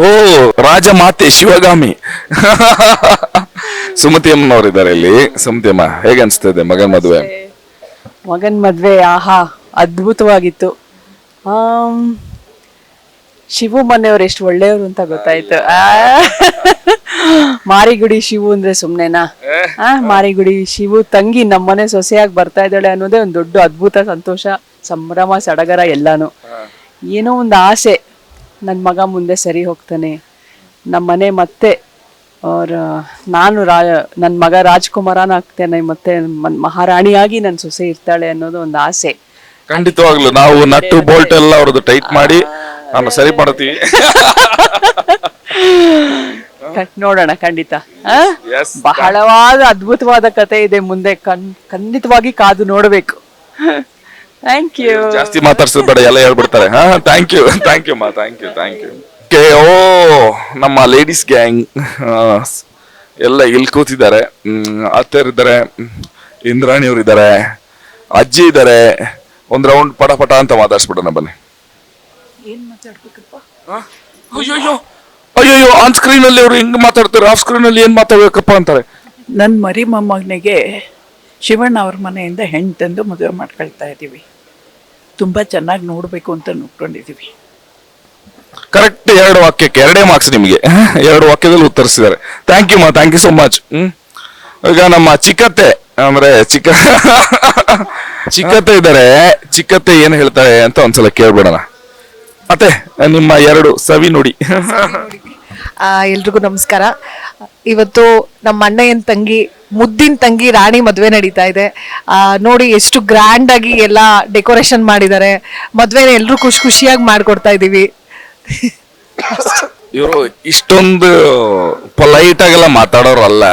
ಓ ರಾಜಮಾತೆ ಶಿವಗಾಮಿ. ಸುಮತಿ ಅಮ್ಮನವ್ರು ಇಲ್ಲಿ. ಸುಮತಿ ಅಮ್ಮ, ಹೇಗೆ ಅನ್ಸ್ತದೆ ಮಗನ್ ಮದುವೆ? ಮಗನ್ ಮದ್ವೆ ಆಹಾ ಅದ್ಭುತವಾಗಿತ್ತು. ಶಿವು ಮನೆಯವ್ರು ಎಷ್ಟು ಒಳ್ಳೆಯವರು ಅಂತ ಗೊತ್ತಾಯ್ತು. ಮಾರಿಗುಡಿ ಶಿವು ಅಂದ್ರೆ ಸುಮ್ನೆನಾ? ಮಾರಿಗುಡಿ ಶಿವು ತಂಗಿ ನಮ್ಮನೆ ಸೊಸೆಯಾಗಿ ಬರ್ತಾ ಇದ್ದಾಳೆ ಅನ್ನೋದೇ ಒಂದು ದೊಡ್ಡ ಅದ್ಭುತ, ಸಂತೋಷ, ಸಂಭ್ರಮ, ಸಡಗರ ಎಲ್ಲಾನು. ಏನೋ ಒಂದು ಆಸೆ, ನನ್ನ ಮಗ ಮುಂದೆ ಸರಿ ಹೋಗ್ತಾನೆ, ನಮ್ಮನೆ ಮತ್ತೆ ನಾನು ನನ್ನ ಮಗ ರಾಜ್ಕುಮಾರನಾಗ್ತೇನೆ, ಮತ್ತೆ ಮಹಾರಾಣಿಯಾಗಿ ನನ್ನ ಸೊಸೆ ಇರ್ತಾಳೆ ಅನ್ನೋದು ಒಂದು ಆಸೆ. ಖಂಡಿತವಾಗ್ಲು ನಾವು ನಟ್ಟು ಬೋಲ್ಟ್ ಎಲ್ಲ ಅವ್ರದ್ದು ಟೈಟ್ ಮಾಡಿ ನಾವು ಸರಿ ಮಾಡ್ತೀವಿ. ನೋಡೋಣ, ಖಂಡಿತ. ಬಹಳವಾದ ಅದ್ಭುತವಾದ ಕತೆ ಇದೆ ಮುಂದೆ, ಖಂಡಿತವಾಗಿ ಕಾದು ನೋಡ್ಬೇಕು. Thank you. ಜಾಸ್ತಿ ಮಾತಾಡ್ಸೋದ್ ಬೇಡ, ಎಲ್ಲ ಹೇಳ್ಬಿಡ್ತಾರೆ. ಥ್ಯಾಂಕ್ ಯು ಮಾ, ಥ್ಯಾಂಕ್ ಯು. ಓ ನಮ್ಮ ಲೇಡೀಸ್ ಗ್ಯಾಂಗ್ ಎಲ್ಲ ಇಲ್ಲಿ ಕೂತಿದ್ದಾರೆ. ಅತ್ತೆಯರಿದ್ದಾರೆ, ಇಂದ್ರಾಣಿ ಅವ್ರು ಇದ್ದಾರೆ, ಅಜ್ಜಿ ಇದ್ದಾರೆ. ಒಂದ್ ರೌಂಡ್ ಪಟ ಪಟ ಅಂತ ಮಾತಾಡ್ಸ್ಬಿಡೋಣ ಬನ್ನಿ. ಅಯ್ಯೋ ಆನ್ ಸ್ಕ್ರೀನ್ ಅಲ್ಲಿ ಅವ್ರು ಹಿಂಗ್ ಮಾತಾಡ್ತಾರೆ, ಆಫ್ ಸ್ಕ್ರೀನ್ ಅಲ್ಲಿ ಏನ್ ಮಾತಾಡ್ಬೇಕಪ್ಪ ಅಂತಾರೆ. ನನ್ನ ಮರಿ ಮೊಮ್ಮಗನಿಗೆ ಶಿವಣ್ಣ ಅವ್ರ ಮನೆಯಿಂದ ಹೆಣ್ಣು ತಂದು ಮದುವೆ ಮಾಡ್ಕೊಳ್ತಾ ಇದ್ದೀವಿ. ತುಂಬಾ ಚೆನ್ನಾಗಿ ನೋಡ್ಬೇಕು ಅಂತ ನೋಡ್ಕೊಂಡಿದೀವಿ. ಕರೆಕ್ಟ್ 2 ವಾಕ್ಯಕ್ಕೆ 2 ಮಾರ್ಕ್ಸ್ ನಿಮಗೆ. 2 ವಾಕ್ಯದಲ್ಲಿ ಉತ್ತರಿಸಿದ್ದಾರೆ. ಥ್ಯಾಂಕ್ ಯು ಮಾ, ಥ್ಯಾಂಕ್ ಯು ಸೋ ಮಚ್. ಈಗ ನಮ್ಮ ಚಿಕ್ಕತ್ತೆ ಅಂದ್ರೆ ಚಿಕ್ಕತ್ತೆ ಇದ್ದಾರೆ. ಚಿಕ್ಕತ್ತೆ ಏನ್ ಹೇಳ್ತಾರೆ ಅಂತ ಒಂದ್ಸಲ ಕೇಳ್ಬಿಡೋಣ. ಮತ್ತೆ ನಿಮ್ಮ 2 ಸವಿ ನುಡಿ. ಎಲ್ರಿಗೂ ನಮಸ್ಕಾರ. ಇವತ್ತು ನಮ್ಮ ಅಣ್ಣಯ್ಯನ ತಂಗಿ, ಮುದ್ದಿನ ತಂಗಿ ರಾಣಿ ಮದ್ವೆ ನಡೀತಾ ಇದೆ. ನೋಡಿ ಎಷ್ಟು ಗ್ರ್ಯಾಂಡ್ ಆಗಿ ಎಲ್ಲ ಡೆಕೋರೇಷನ್ ಮಾಡಿದ್ದಾರೆ. ಮದ್ವೆನ ಎಲ್ರು ಖುಷಿಯಾಗಿ ಮಾಡ್ಕೊಡ್ತಾ ಇದೀವಿ. ಇವರು ಇಷ್ಟೊಂದು ಪೊಲೈಟ್ ಆಗೆಲ್ಲ ಮಾತಾಡೋರಲ್ಲ,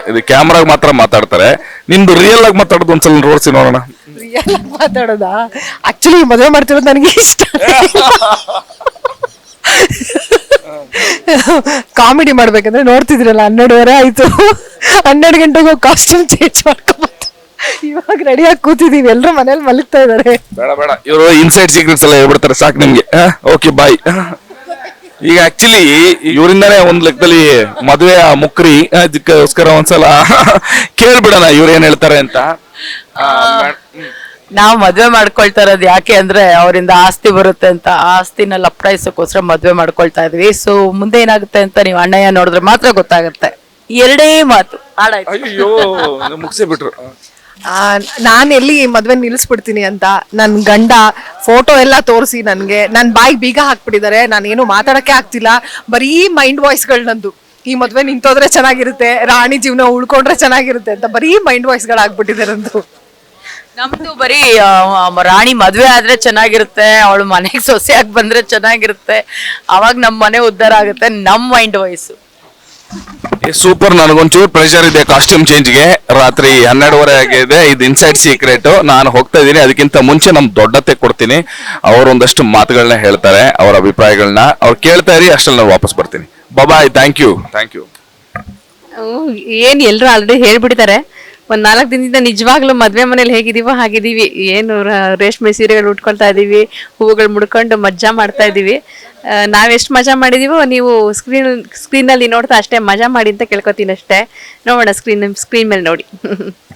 ಇದು ಕ್ಯಾಮ್ರಾಗ ಮಾತ್ರ ಮಾತಾಡ್ತಾರೆ. ನಿಮ್ದು ರಿಯಲ್ ಆಗಿ ಮಾತಾಡೋದು ಒಂದ್ಸಲ ನೋಡ್ಸಿ ನೋಡೋಣ. ರಿಯಲ್ ಆಗಿ ಮಾತಾಡೋದಾ? ಆಕ್ಚುಲಿ ಮದುವೆ ಮಾಡ್ತಿರೋದು ನನಗೆ ಇಷ್ಟ. ಕಾಮಿಡಿ ಮಾಡ್ಬೇಕಂದ್ರೆ ನೋಡ್ತಿದ್ರಲ್ಲ, 12:30 ಆಯ್ತು. 12 ಗಂಟೆಗೆ ಕಾಸ್ಟ್ಯೂಮ್ ಚೇಂಜ್ ಮಾಡ್ಕೊಂಬತ್ತು ಇವಾಗ ರೆಡಿಯಾಗಿ ಕೂತಿದೀವಿ. ಎಲ್ಲರೂ ಮನೇಲಿ ಮಲಗ್ತಾ ಇದಾರೆ. ಬೇಡ ಇವರು ಇನ್ಸೈಡ್ ಸೀಕ್ರೆಟ್ಸ್ ಎಲ್ಲ ಹೇಳ್ಬಿಡ್ತಾರೆ, ಸಾಕು ನಿಮ್ಗೆ. Okay bye. ಈಗ ಆಕ್ಚುಲಿ ಇವರಿಂದಾನೇ ಒಂದ್ ಲೆಕ್ಕದಲ್ಲಿ ಮದುವೆಯ ಮುಕ್ರಿ. ಅದಕ್ಕೋಸ್ಕರ ಒಂದ್ಸಲ ಕೇಳ್ಬಿಡೋಣ ಇವ್ರು ಏನ್ ಹೇಳ್ತಾರೆ ಅಂತ. ನಾವು ಮದ್ವೆ ಮಾಡ್ಕೊಳ್ತಾ ಇರೋದು ಯಾಕೆ ಅಂದ್ರೆ ಅವರಿಂದ ಆಸ್ತಿ ಬರುತ್ತೆ ಅಂತ. ಆಸ್ತಿನ ಲಪ್ಟಾಯಿಸೋಕೋಸ್ಕರ ಮದ್ವೆ ಮಾಡ್ಕೊಳ್ತಾ ಇದ್ವಿ. ಸೊ ಮುಂದೆ ಏನಾಗುತ್ತೆ ಅಂತ ನೀವು ಅಣ್ಣಯ್ಯ ನೋಡಿದ್ರೆ ಮಾತ್ರ ಗೊತ್ತಾಗುತ್ತೆ. 2 ಮಾತು ಹಾಳಾಯ್ತು. ಅಯ್ಯೋ ಮುಗಿಸೇ ಬಿಟ್ರು. ನಾನು ಎಲ್ಲಿ ಮದ್ವೆ ನಿಲ್ಲಿಸ್ಬಿಡ್ತೀನಿ ಅಂತ ನನ್ ಗಂಡ ಫೋಟೋ ಎಲ್ಲ ತೋರಿಸಿ ನನ್ಗೆ ನನ್ ಬಾಯಿಗೆ ಬೀಗ ಹಾಕ್ಬಿಟ್ಟಿದ್ದಾರೆ. ನಾನೇನು ಮಾತಾಡಕ್ಕೆ ಆಗ್ತಿಲ್ಲ, ಬರೀ ಮೈಂಡ್ ವಾಯ್ಸ್ಗಳು ನಂದು. ಈ ಮದ್ವೆ ನಿಂತೋದ್ರೆ ಚೆನ್ನಾಗಿರುತ್ತೆ, ರಾಣಿ ಜೀವನ ಉಳ್ಕೊಂಡ್ರೆ ಚೆನ್ನಾಗಿರುತ್ತೆ ಅಂತ ಬರೀ ಮೈಂಡ್ ವಾಯ್ಸ್ಗಳು ಆಗ್ಬಿಟ್ಟಿದ್ದಾರೆ ನಂದು. ನಮ್ದು ಬರೀ ರಾಣಿ ಮದ್ವೆ ಆದ್ರೆ ಚೆನ್ನಾಗಿರುತ್ತೆ, ಅವಳು ಮನೆಗೆ ಸೊಸೆಯಾಗಿ ಬಂದ್ರೆ ಚೆನ್ನಾಗಿರುತ್ತೆ, ಅವಾಗ ನಮ್ ಮನೆ ಉದ್ಧಾರ ಆಗುತ್ತೆ, ನಮ್ ಮೈಂಡ್ ವಾಯ್ಸು. ಸೂಪರ್. ನನಗೊಂಚೂರು ಪ್ರೆಷರ್ ಇದೆ ಕಾಸ್ಟ್ಯೂಮ್ ಚೇಂಜ್ಗೆ. ರಾತ್ರಿ 12:30 ಆಗಿದೆ. ಇದು ಇನ್ಸೈಡ್ ಸೀಕ್ರೆಟ್. ನಾನು ಹೋಗ್ತಾ ಇದ್ದೀನಿ. ಅದಕ್ಕಿಂತ ಮುಂಚೆ ನಮ್ ದೊಡ್ಡತೆ ಕೊಡ್ತೀನಿ. ಅವರೊಂದಷ್ಟು ಮಾತುಗಳನ್ನ ಹೇಳ್ತಾರೆ, ಅವ್ರ ಅಭಿಪ್ರಾಯಗಳನ್ನ ಅವ್ರು ಕೇಳ್ತಾ ಇರಿ. ಅಷ್ಟಲ್ಲಿ ನಾನು ವಾಪಸ್ ಬರ್ತೀನಿ. ಬಾಯ್. Thank you. ಏನ್ ಎಲ್ರು ಆಲ್ರೆಡಿ ಹೇಳ್ಬಿಡ್ತಾರೆ. ಒಂದ್ 4 ದಿನದಿಂದ ನಿಜವಾಗ್ಲೂ ಮದ್ವೆ ಮನೇಲಿ ಹೇಗಿದೀವೋ ಹಾಗಿದೀವಿ. ಏನು ರೇಷ್ಮೆ ಸೀರೆಗಳು ಉಟ್ಕೊಳ್ತಾ ಇದೀವಿ, ಹೂವುಗಳು ಮುಡ್ಕೊಂಡು ಮಜಾ ಮಾಡ್ತಾ ಇದೀವಿ. ನಾವೆಷ್ಟು ಮಜಾ ಮಾಡಿದೀವೋ ನೀವು ಸ್ಕ್ರೀನಲ್ಲಿ ನೋಡ್ತಾ ಅಷ್ಟೇ ಮಜಾ ಮಾಡಿ ಅಂತ ಕೇಳ್ಕೊತೀನಿ ಅಷ್ಟೇ. ನೋಡೋಣ ಸ್ಕ್ರೀನ್ ಮೇಲೆ ನೋಡಿ.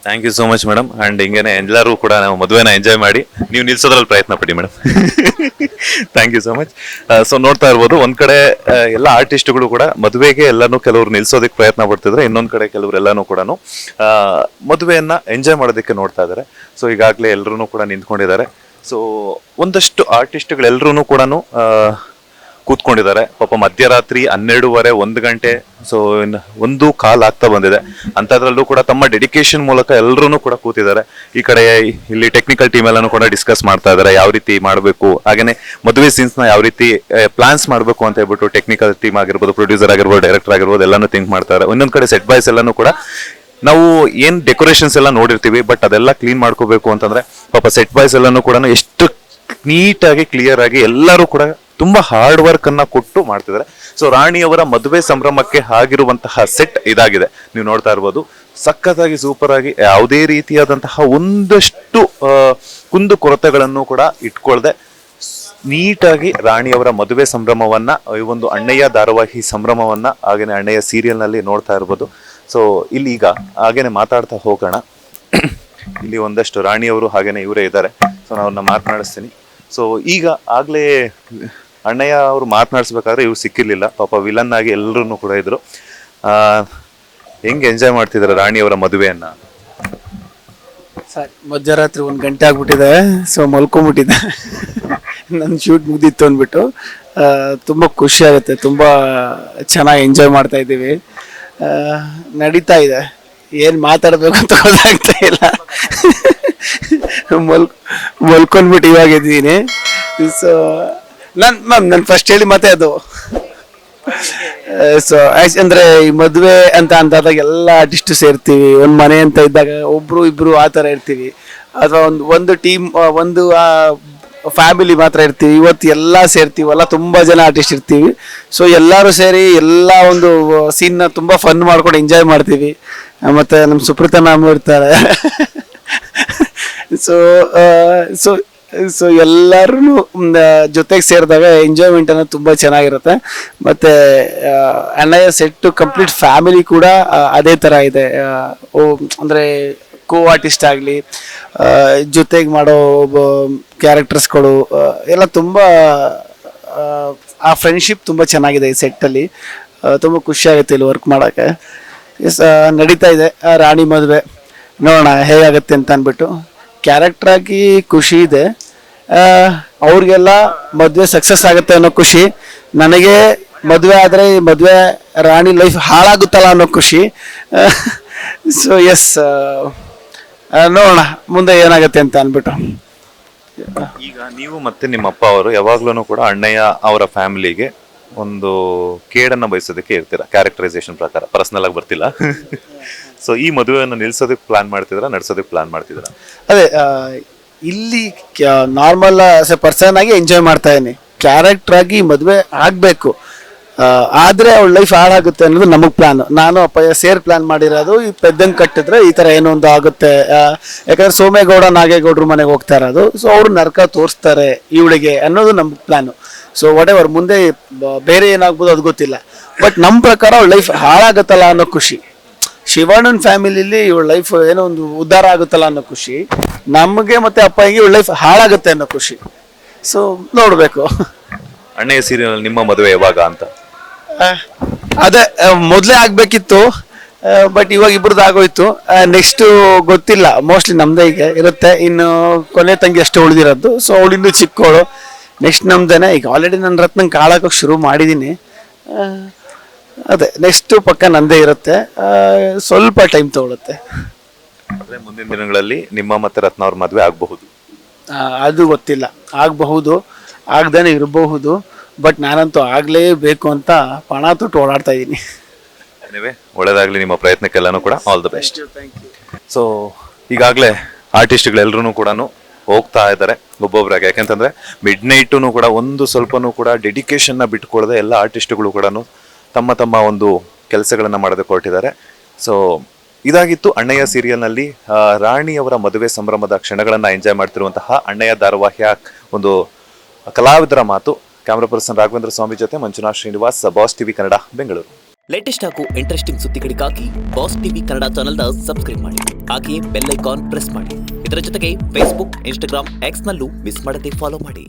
Thank you so much madam. And ಹಿಂಗೇನೆ ಎಲ್ಲರೂ ಕೂಡ ನಾವು ಮದುವೆನ ಎಂಜಾಯ್ ಮಾಡಿ ನೀವು ನಿಲ್ಸೋದ್ರಲ್ಲಿ ಪ್ರಯತ್ನ ಪಡಿ madam. Thank you so much. So ನೋಡ್ತಾ ಇರ್ಬೋದು, ಒಂದ್ ಕಡೆ ಎಲ್ಲ ಆರ್ಟಿಸ್ಟ್ಗಳು ಕೂಡ ಮದುವೆಗೆ ಎಲ್ಲಾನು ಕೆಲವರು ನಿಲ್ಸೋದಕ್ಕೆ ಪ್ರಯತ್ನ ಪಡ್ತಿದ್ರೆ, ಇನ್ನೊಂದ್ ಕಡೆ ಕೆಲವರು ಎಲ್ಲಾನು ಕೂಡ ಮದುವೆಯನ್ನ ಎಂಜಾಯ್ ಮಾಡೋದಕ್ಕೆ ನೋಡ್ತಾ ಇದ್ದಾರೆ. ಸೊ ಈಗಾಗಲೇ ಎಲ್ಲರೂ ಕೂಡ ನಿಂತ್ಕೊಂಡಿದ್ದಾರೆ. ಸೊ ಒಂದಷ್ಟು ಆರ್ಟಿಸ್ಟ್ಗಳೆಲ್ಲರೂ ಕೂಡ ಕೂತ್ಕೊಂಡಿದ್ದಾರೆ. ಪಾಪ ಮಧ್ಯರಾತ್ರಿ 12:30 1 ಗಂಟೆ, ಸೊ 1:15 ಆಗ್ತಾ ಬಂದಿದೆ. ಅಂತದ್ರಲ್ಲೂ ಕೂಡ ತಮ್ಮ ಡೆಡಿಕೇಶನ್ ಮೂಲಕ ಎಲ್ಲರೂ ಕೂಡ ಕೂತಿದ್ದಾರೆ. ಈ ಕಡೆ ಇಲ್ಲಿ ಟೆಕ್ನಿಕಲ್ ಟೀಮ್ ಎಲ್ಲಾನು ಕೂಡ ಡಿಸ್ಕಸ್ ಮಾಡ್ತಾ ಇದ್ದಾರೆ, ಯಾವ ರೀತಿ ಮಾಡಬೇಕು, ಹಾಗೇನೆ ಮದುವೆ ಸೀನ್ಸ್ ನ ಯಾವ ರೀತಿ ಪ್ಲಾನ್ಸ್ ಮಾಡಬೇಕು ಅಂತ ಹೇಳ್ಬಿಟ್ಟು ಟೆಕ್ನಿಕಲ್ ಟೀಮ್ ಆಗಿರ್ಬೋದು, ಪ್ರೊಡ್ಯೂಸರ್ ಆಗಿರ್ಬೋದು, ಡೈರೆಕ್ಟರ್ ಆಗಿರ್ಬೋದು ಎಲ್ಲಾನು ಥಿಂಕ್ ಮಾಡ್ತಾರೆ. ಇನ್ನೊಂದ್ ಕಡೆ ಸೆಟ್ ಬಾಯ್ಸ್ ಎಲ್ಲಾನು ಕೂಡ ನಾವು ಏನ್ ಡೆಕೋರೇಷನ್ಸ್ ಎಲ್ಲ ನೋಡಿರ್ತೀವಿ, ಬಟ್ ಅದೆಲ್ಲ ಕ್ಲೀನ್ ಮಾಡ್ಕೋಬೇಕು ಅಂತಂದ್ರೆ ಪಾಪ ಸೆಟ್ ಬಾಯ್ಸ್ ಎಲ್ಲಾನು ಕೂಡ ಎಷ್ಟು ನೀಟಾಗಿ ಕ್ಲಿಯರ್ ಆಗಿ ಎಲ್ಲರೂ ಕೂಡ ತುಂಬಾ ಹಾರ್ಡ್ ವರ್ಕ್ ಅನ್ನ ಕೊಟ್ಟು ಮಾಡ್ತಿದ್ದಾರೆ. ಸೊ ರಾಣಿಯವರ ಮದುವೆ ಸಂಭ್ರಮಕ್ಕೆ ಆಗಿರುವಂತಹ ಸೆಟ್ ಇದಾಗಿದೆ. ನೀವು ನೋಡ್ತಾ ಇರ್ಬೋದು, ಸಖತ್ತಾಗಿ ಸೂಪರ್ ಆಗಿ ಯಾವುದೇ ರೀತಿಯಾದಂತಹ ಒಂದಷ್ಟು ಕುಂದು ಕೊರತೆಗಳನ್ನು ಕೂಡ ಇಟ್ಕೊಳ್ದೆ ನೀಟಾಗಿ ರಾಣಿಯವರ ಮದುವೆ ಸಂಭ್ರಮವನ್ನ ಈ ಒಂದು ಅಣ್ಣಯ್ಯ ಧಾರಾವಾಹಿ ಸಂಭ್ರಮವನ್ನ ಹಾಗೇನೆ ಅಣ್ಣಯ್ಯ ಸೀರಿಯಲ್ ನಲ್ಲಿ ನೋಡ್ತಾ ಇರ್ಬೋದು. ಸೊ ಇಲ್ಲಿ ಈಗ ಹಾಗೇನೆ ಮಾತಾಡ್ತಾ ಹೋಗೋಣ. ಇಲ್ಲಿ ಒಂದಷ್ಟು ರಾಣಿಯವರು ಹಾಗೇನೆ ಇವರೇ ಇದ್ದಾರೆ. ಸೊ ನಾನು ಅವ್ರನ್ನ ಮಾತನಾಡಿಸ್ತೀನಿ. ಸೊ ಈಗ ಆಗ್ಲೇ ಅಣ್ಣಯ್ಯ ಅವರು ಮಾತನಾಡಿಸ್ಬೇಕಾದ್ರೆ ಇವ್ರು ಸಿಕ್ಕಿರ್ಲಿಲ್ಲ, ಪಾಪ ವಿಲನ್ ಆಗಿ ಎಲ್ಲರೂ ಕೂಡ ಇದ್ರು. ಹೆಂಗೆ ಎಂಜಾಯ್ ಮಾಡ್ತಿದ್ದಾರೆ ರಾಣಿಯವರ ಮದುವೆಯನ್ನ? ಸರ್ ಮಧ್ಯರಾತ್ರಿ 1 ಗಂಟೆ ಆಗ್ಬಿಟ್ಟಿದೆ. ಸೊ ಮಲ್ಕೊಂಬಿಟ್ಟಿದ್ದೆ. ನನ್ನ ಶೂಟ್ ಮುಗ್ದಿತ್ತು ಅಂದ್ಬಿಟ್ಟು ತುಂಬ ಖುಷಿ ಆಗುತ್ತೆ. ತುಂಬ ಚೆನ್ನಾಗಿ ಎಂಜಾಯ್ ಮಾಡ್ತಾ ಇದ್ದೀವಿ. ನಡೀತಾ ಇದೆ, ಏನು ಮಾತಾಡಬೇಕು ಅಂತ ಗೊತ್ತಾಗ್ತಾ ಇಲ್ಲ. ಮಲ್ಕೊಂಡ್ಬಿಟ್ಟು ಇವಾಗ ಇದ್ದೀನಿ. ಸೊ ನಾನು ಫಸ್ಟ್ ಹೇಳಿ ಮತ್ತೆ ಅದು ಸೊ ಅಂದ್ರೆ ಈ ಮದುವೆ ಅಂತ ಅಂದಾಗ ಎಲ್ಲ ಆರ್ಟಿಸ್ಟ್ ಸೇರ್ತೀವಿ. ಒಂದು ಮನೆ ಅಂತ ಇದ್ದಾಗ ಒಬ್ರು ಇಬ್ರು ಆ ಥರ ಇರ್ತೀವಿ, ಅಥವಾ ಒಂದು ಟೀಮ್ ಒಂದು ಫ್ಯಾಮಿಲಿ ಮಾತ್ರ ಇರ್ತೀವಿ. ಇವತ್ತು ಎಲ್ಲ ಸೇರ್ತೀವಲ್ಲ, ತುಂಬ ಜನ ಆರ್ಟಿಸ್ಟ್ ಇರ್ತೀವಿ. ಸೊ ಎಲ್ಲರೂ ಸೇರಿ ಎಲ್ಲ ಒಂದು ಸೀನ್ನ ತುಂಬ ಫನ್ ಮಾಡ್ಕೊಂಡು ಎಂಜಾಯ್ ಮಾಡ್ತೀವಿ. ಮತ್ತು ನಮ್ಮ ಸುಪ್ರೀತಾ ಮ್ಯಾಮ್ ಇರ್ತಾರೆ. ಸೊ ಸೊ ಸೊ ಎಲ್ಲರೂ ಜೊತೆಗೆ ಸೇರಿದಾಗ ಎಂಜಾಯ್ಮೆಂಟ್ ಅನ್ನೋದು ತುಂಬ ಚೆನ್ನಾಗಿರುತ್ತೆ. ಮತ್ತು ಅಣ್ಣಯ್ಯ ಸೆಟ್ಟು ಕಂಪ್ಲೀಟ್ ಫ್ಯಾಮಿಲಿ ಕೂಡ ಅದೇ ಥರ ಇದೆ. ಅಂದರೆ ಕೋ ಆರ್ಟಿಸ್ಟ್ ಆಗಲಿ, ಜೊತೆಗೆ ಮಾಡೋ ಕ್ಯಾರೆಕ್ಟರ್ಸ್ಗಳು ಎಲ್ಲ ತುಂಬ ಆ ಫ್ರೆಂಡ್ಶಿಪ್ ತುಂಬ ಚೆನ್ನಾಗಿದೆ ಈ ಸೆಟ್ಟಲ್ಲಿ. ತುಂಬ ಖುಷಿಯಾಗುತ್ತೆ ಇಲ್ಲಿ ವರ್ಕ್ ಮಾಡೋಕ್ಕೆ. ಎಸ್, ನಡೀತಾ ಇದೆ ರಾಣಿ ಮದುವೆ. ನೋಡೋಣ ಹೇಗಾಗುತ್ತೆ ಅಂತ ಅಂದ್ಬಿಟ್ಟು. ಕ್ಯಾರೆಕ್ಟರ್ ಆಗಿ ಖುಷಿ ಇದೆ, ಅವ್ರಿಗೆಲ್ಲ ಮದುವೆ ಸಕ್ಸಸ್ ಆಗುತ್ತೆ ಅನ್ನೋ ಖುಷಿ. ನನಗೆ ಮದುವೆ ಆದರೆ ಈ ಮದುವೆ ರಾಣಿ ಲೈಫ್ ಹಾಳಾಗುತ್ತಲ್ಲ ಅನ್ನೋ ಖುಷಿ. ಸೊ ಎಸ್, ನೋಡೋಣ ಮುಂದೆ ಏನಾಗುತ್ತೆ ಅಂತ ಅಂದ್ಬಿಟ್ಟು. ಈಗ ನೀವು ಮತ್ತೆ ನಿಮ್ಮ ಅಪ್ಪ ಅವರು ಯಾವಾಗ್ಲೂ ಕೂಡ ಅಣ್ಣಯ್ಯ ಅವರ ಫ್ಯಾಮಿಲಿಗೆ ಒಂದು ಕೇಡನ್ನ ಬಯಸೋದಕ್ಕೆ ಇರ್ತೀರಾ, ಕ್ಯಾರೆಕ್ಟರೈಸೇಷನ್ ಪ್ರಕಾರ. ಪರ್ಸನಲ್ ಆಗಿ ಬರ್ತಿಲ್ಲ. ಸೊ ಈ ಮದುವೆಯನ್ನು ನಿಲ್ಸೋದಕ್ಕೆ ಪ್ಲಾನ್ ಮಾಡ್ತಿದ್ರ, ನಡ್ಸೋದಕ್ಕೆ ಪ್ಲಾನ್ ಮಾಡ್ತಿದ್ರ? ಅದೇ ಇಲ್ಲಿ ನಾರ್ಮಲ್ ಪರ್ಸನ್ ಆಗಿ ಎಂಜಾಯ್ ಮಾಡ್ತಾ ಇದೀನಿ. ಕ್ಯಾರೆಕ್ಟರ್ ಆಗಿ ಮದುವೆ ಆಗಬೇಕು, ಆದರೆ ಅವಳ ಲೈಫ್ ಹಾಳಾಗುತ್ತೆ ಅನ್ನೋದು ನಮಗೆ ಪ್ಲಾನ್. ನಾನು ಅಪ್ಪಯ್ಯ ಸೇರ್ ಪ್ಲಾನ್ ಮಾಡಿರೋದು. ಈ ಪೆದ್ದಂಗೆ ಕಟ್ಟಿದ್ರೆ ಈ ಥರ ಏನೋ ಒಂದು ಆಗುತ್ತೆ. ಯಾಕಂದ್ರೆ ಸೋಮೇಗೌಡ ನಾಗೇಗೌಡರು ಮನೆಗೆ ಹೋಗ್ತಾ ಇರೋದು. ಸೊ ಅವರು ನರಕ ತೋರಿಸ್ತಾರೆ ಇವಳಿಗೆ ಅನ್ನೋದು ನಮ್ಮ ಪ್ಲಾನು. ಸೊ ವಾಟ್ ಎವರ್ ಮುಂದೆ ಬೇರೆ ಏನಾಗ್ಬೋದು ಅದು ಗೊತ್ತಿಲ್ಲ. ಬಟ್ ನಮ್ಮ ಪ್ರಕಾರ ಅವಳ ಲೈಫ್ ಹಾಳಾಗುತ್ತಲ್ಲ ಅನ್ನೋ ಖುಷಿ. ಶಿವಣ್ಣನ ಫ್ಯಾಮಿಲಿಲಿ ಇವಳ ಲೈಫ್ ಏನೋ ಒಂದು ಉದ್ಧಾರ ಆಗುತ್ತಲ್ಲ ಅನ್ನೋ ಖುಷಿ. ನಮಗೆ ಮತ್ತೆ ಅಪ್ಪನಿಗೆ ಇವಳ ಲೈಫ್ ಹಾಳಾಗುತ್ತೆ ಅನ್ನೋ ಖುಷಿ. ಸೊ ನೋಡಬೇಕು. ಅಣ್ಣಯ್ಯ ಸೀರಿಯಲ್ ನಿಮ್ಮ ಮದುವೆ ಯಾವಾಗ ಅಂತ? ಅದೇ ಮೊದಲೇ ಆಗ್ಬೇಕಿತ್ತು, ಬಟ್ ಇವಾಗ ಇಬ್ರದ್ದು ಆಗೋಯ್ತು. ನೆಕ್ಸ್ಟ್ ಗೊತ್ತಿಲ್ಲ, ಮೋಸ್ಟ್ಲಿ ನಮ್ದೇ ಈಗ ಇರುತ್ತೆ. ಇನ್ನು ಕೊನೆ ತಂಗಿ ಅಷ್ಟೇ ಉಳಿದಿರೋದು. ಸೊ ಅವಳಿನ್ನೂ ಚಿಕ್ಕವಳು. ನೆಕ್ಸ್ಟ್ ನಮ್ದೇನೆ. ಈಗ ಆಲ್ರೆಡಿ ನನ್ನ ರತ್ನ ಕಾಳಾಕೋಕೆ ಶುರು ಮಾಡಿದ್ದೀನಿ. ಅದೇ ನೆಕ್ಸ್ಟ್ ಪಕ್ಕ ನಂದೇ ಇರುತ್ತೆ. ಸ್ವಲ್ಪ ಟೈಮ್ ತಗೊಳುತ್ತೆ. ಅಂದ್ರೆ ಮುಂದಿನ ದಿನಗಳಲ್ಲಿ ನಿಮ್ಮ ಮತ್ತೆ ರತ್ನ ಅವ್ರ ಮದುವೆ ಆಗಬಹುದು? ಅದು ಗೊತ್ತಿಲ್ಲ, ಆಗಬಹುದು, ಆಗದೇನೆ ಇರಬಹುದು. ಬಟ್ ನಾನಂತೂ ಆಗಲೇಬೇಕು ಅಂತ ಪಣ ತೊಟ್ಟು ಓಡಾಡ್ತಾ ಇದ್ದೀನಿ. ಒಳ್ಳೇದಾಗ್ಲಿ ನಿಮ್ಮ ಪ್ರಯತ್ನಕ್ಕೆಲ್ಲಾನು ಕೂಡ. All the best. ಸೊ ಈಗಾಗಲೇ ಆರ್ಟಿಸ್ಟ್ಗಳೆಲ್ಲರೂ ಕೂಡ ಹೋಗ್ತಾ ಇದ್ದಾರೆ ಒಬ್ಬೊಬ್ಬರಾಗಿ. ಯಾಕೆಂತಂದ್ರೆ ಮಿಡ್ ನೈಟು ಕೂಡ ಒಂದು ಸ್ವಲ್ಪನೂ ಕೂಡ ಡೆಡಿಕೇಶನ್ನ ಬಿಟ್ಕೊಳ್ಳದೆ ಎಲ್ಲ ಆರ್ಟಿಸ್ಟ್ಗಳು ಕೂಡ ತಮ್ಮ ತಮ್ಮ ಒಂದು ಕೆಲಸಗಳನ್ನ ಮಾಡೋದಕ್ಕೆ ಹೊರಟಿದ್ದಾರೆ. ಸೊ ಇದಾಗಿತ್ತು ಅಣ್ಣಯ್ಯ ಸೀರಿಯಲ್ನಲ್ಲಿ ರಾಣಿಯವರ ಮದುವೆ ಸಂಭ್ರಮದ ಕ್ಷಣಗಳನ್ನ ಎಂಜಾಯ್ ಮಾಡ್ತಿರುವಂತಹ ಅಣ್ಣಯ್ಯ ಧಾರಾವಾಹಿಯ ಒಂದು ಕಲಾವಿದರ ಮಾತು. ಕ್ಯಾಮ್ರಾ ಪರ್ಸನ್ ರಾಘವೇಂದ್ರ ಸ್ವಾಮಿ ಜೊತೆ Manjunath Srinivas, boss TV Kannada, Bengaluru. Latest ಹಾಗೂ ಇಂಟ್ರೆಸ್ಟಿಂಗ್ ಸುದ್ದಿಗಳಿಗಾಗಿ ಬಾಸ್ ಟಿವಿ ಕನ್ನಡ ಚಾನೆಲ್ನ ಸಬ್ಸ್ಕ್ರೈಬ್ ಮಾಡಿ. ಹಾಗೆಯೇ ಬೆಲ್ ಐಕಾನ್ ಪ್ರೆಸ್ ಮಾಡಿ. ಇದರ ಜೊತೆಗೆ ಫೇಸ್ಬುಕ್, ಇನ್ಸ್ಟಾಗ್ರಾಮ್, ಎಕ್ಸ್ ನಲ್ಲೂ ಮಿಸ್ ಮಾಡದೆ ಫಾಲೋ ಮಾಡಿ.